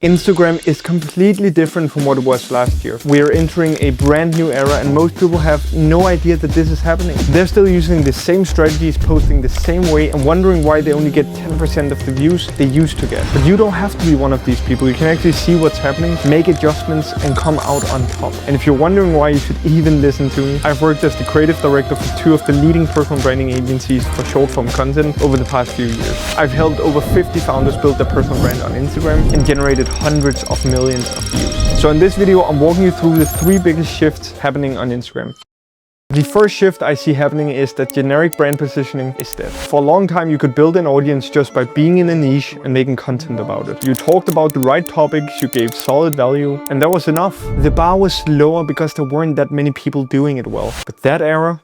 Instagram is completely different from what it was last year. We are entering a brand new era and most people have no idea that this is happening. They're still using the same strategies, posting the same way and wondering why they only get 10% of the views they used to get. But you don't have to be one of these people. You can actually see what's happening, make adjustments and come out on top. And if you're wondering why you should even listen to me, I've worked as the creative director for 2 of the leading personal branding agencies for short form content over the past few years. I've helped over 50 founders build their personal brand on Instagram and generated hundreds of millions of views. So in this video, I'm walking you through the 3 biggest shifts happening on Instagram. The first shift I see happening is that generic brand positioning is dead. For a long time, you could build an audience just by being in a niche and making content about it. You talked about the right topics, you gave solid value, and that was enough. The bar was lower because there weren't that many people doing it well. But that era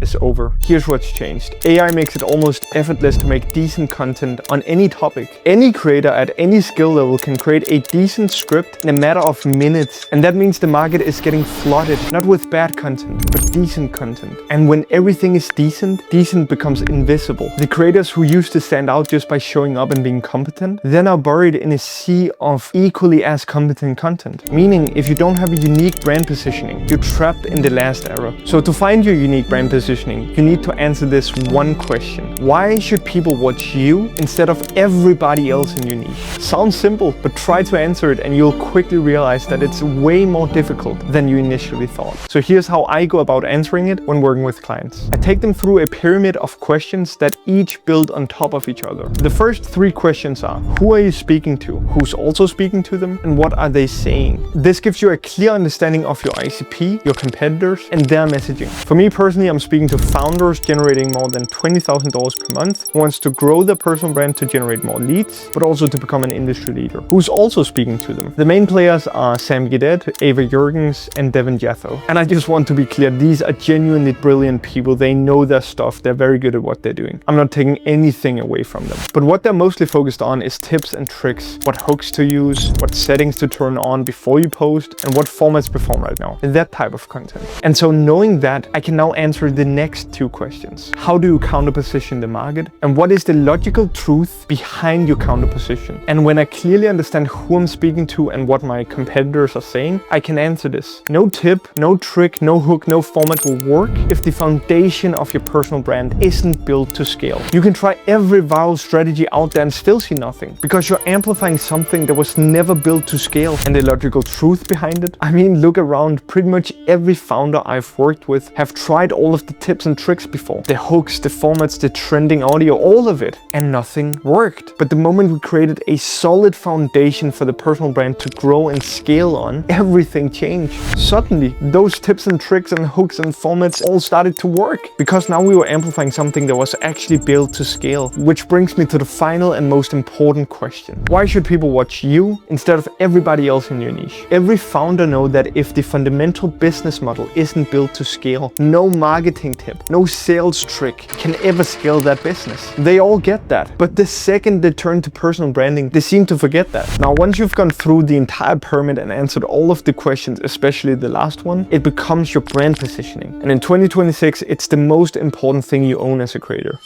is over. Here's what's changed. AI makes it almost effortless to make decent content on any topic. Any creator at any skill level can create a decent script in a matter of minutes. And that means the market is getting flooded, not with bad content, but decent content. And when everything is decent, decent becomes invisible. The creators who used to stand out just by showing up and being competent, they're now buried in a sea of equally as competent content. Meaning, if you don't have a unique brand positioning, you're trapped in the last era. So to find your unique brand positioning, you need to answer this one question. Why should people watch you instead of everybody else in your niche? Sounds simple, but try to answer it and you'll quickly realize that it's way more difficult than you initially thought. So here's how I go about answering it when working with clients. I take them through a pyramid of questions that each build on top of each other. The first 3 questions are: who are you speaking to? Who's also speaking to them? And what are they saying? This gives you a clear understanding of your ICP, your competitors, and their messaging. For me personally, I'm speaking to founders generating more than $20,000 per month who wants to grow their personal brand to generate more leads, but also to become an industry leader. Who's also speaking to them? The main players are Sam Gaudet, Ava Jurgens, and Devin Jatho. And I just want to be clear, these are genuinely brilliant people. They know their stuff. They're very good at what they're doing. I'm not taking anything away from them. But what they're mostly focused on is tips and tricks, what hooks to use, what settings to turn on before you post, and what formats perform right now. That type of content. And so knowing that, I can now answer the next 2 questions. How do you counter position the market? And what is the logical truth behind your counter position? And when I clearly understand who I'm speaking to and what my competitors are saying, I can answer this. No tip, no trick, no hook, no format will work if the foundation of your personal brand isn't built to scale. You can try every viral strategy out there and still see nothing because you're amplifying something that was never built to scale. And the logical truth behind it? I mean, look around. Pretty much every founder I've worked with have tried all of the tips and tricks before. The hooks, the formats, the trending audio, all of it. And nothing worked. But the moment we created a solid foundation for the personal brand to grow and scale on, everything changed. Suddenly, those tips and tricks and hooks and formats all started to work. Because now we were amplifying something that was actually built to scale. Which brings me to the final and most important question. Why should people watch you instead of everybody else in your niche? Every founder knows that if the fundamental business model isn't built to scale, no marketing tip, no sales trick can ever scale that business. They all get that. But the second they turn to personal branding, they seem to forget that. Now, once you've gone through the entire pyramid and answered all of the questions, especially the last one, it becomes your brand positioning. And in 2026, it's the most important thing you own as a creator.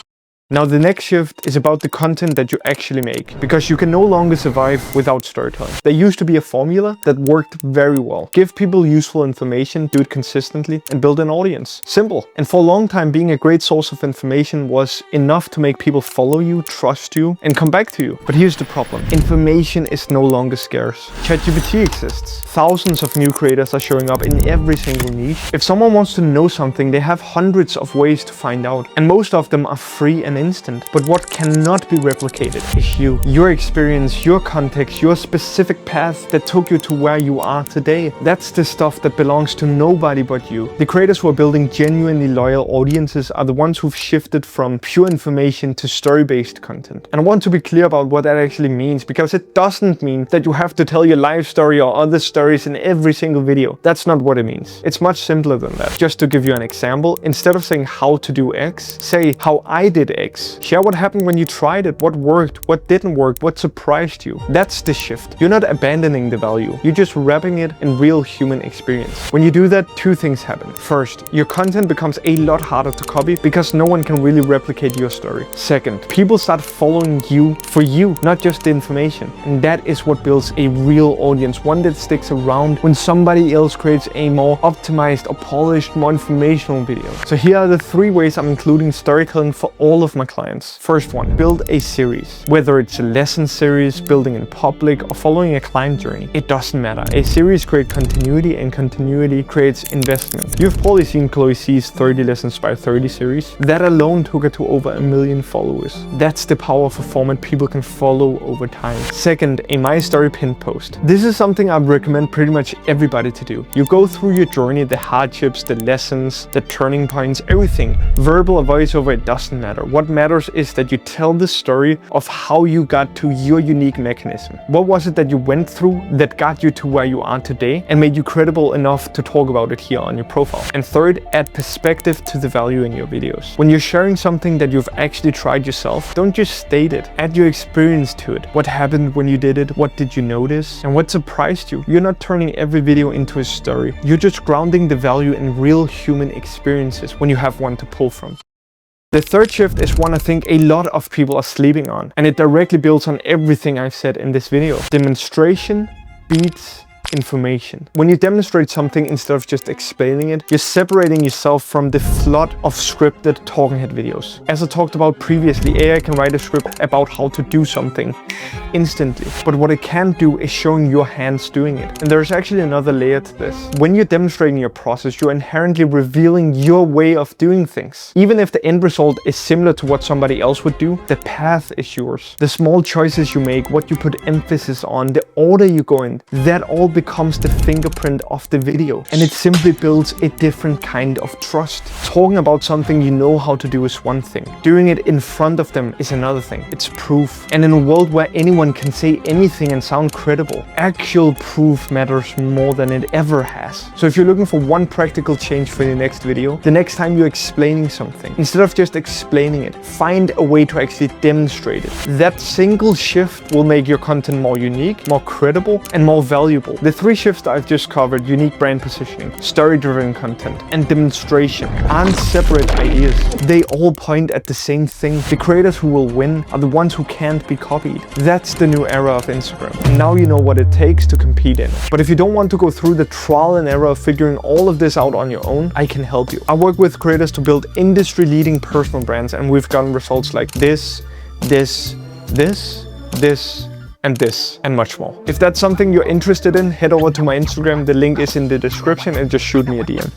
Now, the next shift is about the content that you actually make, because you can no longer survive without storytelling. There used to be a formula that worked very well. Give people useful information, do it consistently, and build an audience. Simple. And for a long time, being a great source of information was enough to make people follow you, trust you, and come back to you. But here's the problem. Information is no longer scarce. ChatGPT exists. Thousands of new creators are showing up in every single niche. If someone wants to know something, they have hundreds of ways to find out. And most of them are free and instant. But what cannot be replicated is you. Your experience, your context, your specific path that took you to where you are today. That's the stuff that belongs to nobody but you. The creators who are building genuinely loyal audiences are the ones who've shifted from pure information to story-based content. And I want to be clear about what that actually means, because it doesn't mean that you have to tell your life story or other stories in every single video. That's not what it means. It's much simpler than that. Just to give you an example, instead of saying how to do X, say how I did X mistakes. Share what happened when you tried it, what worked, what didn't work, what surprised you. That's the shift. You're not abandoning the value, you're just wrapping it in real human experience. When you do that, two things happen. First, your content becomes a lot harder to copy because no one can really replicate your story. Second, people start following you for you, not just the information. And that is what builds a real audience, one that sticks around when somebody else creates a more optimized or polished, more informational video. So here are the 3 ways I'm including storytelling for all of my clients. First one, build a series. Whether it's a lesson series, building in public, or following a client journey, it doesn't matter. A series creates continuity, and continuity creates investment. You've probably seen Chloe C's 30 Lessons by 30 series. That alone took her to over 1 million followers. That's the power of a format people can follow over time. Second, a My Story pinned post. This is something I recommend pretty much everybody to do. You go through your journey, the hardships, the lessons, the turning points, everything. Verbal or voiceover, it doesn't matter. What matters is that you tell the story of how you got to your unique mechanism. What was it that you went through that got you to where you are today and made you credible enough to talk about it here on your profile? And third, add perspective to the value in your videos. When you're sharing something that you've actually tried yourself, don't just state it. Add your experience to it. What happened when you did it? What did you notice? And what surprised you? You're not turning every video into a story. You're just grounding the value in real human experiences when you have one to pull from. The third shift is one I think a lot of people are sleeping on, and it directly builds on everything I've said in this video. Demonstration beats information. When you demonstrate something instead of just explaining it, you're separating yourself from the flood of scripted talking head videos. As I talked about previously, AI can write a script about how to do something instantly, but what it can't do is showing your hands doing it. And there's actually another layer to this. When you're demonstrating your process, you're inherently revealing your way of doing things. Even if the end result is similar to what somebody else would do, the path is yours. The small choices you make, what you put emphasis on, the order you go in, that all becomes the fingerprint of the video, and it simply builds a different kind of trust. Talking about something you know how to do is one thing. Doing it in front of them is another thing. It's proof. And in a world where anyone can say anything and sound credible, actual proof matters more than it ever has. So if you're looking for one practical change for your next video, the next time you're explaining something, instead of just explaining it, find a way to actually demonstrate it. That single shift will make your content more unique, more credible, and more valuable. The 3 shifts that I've just covered, unique brand positioning, story-driven content, and demonstration, aren't separate ideas. They all point at the same thing. The creators who will win are the ones who can't be copied. That's the new era of Instagram. And now you know what it takes to compete in it. But if you don't want to go through the trial and error of figuring all of this out on your own, I can help you. I work with creators to build industry-leading personal brands, and we've gotten results like this, and this, and much more. If that's something you're interested in, head over to my Instagram. The link is in the description, and just shoot me a DM.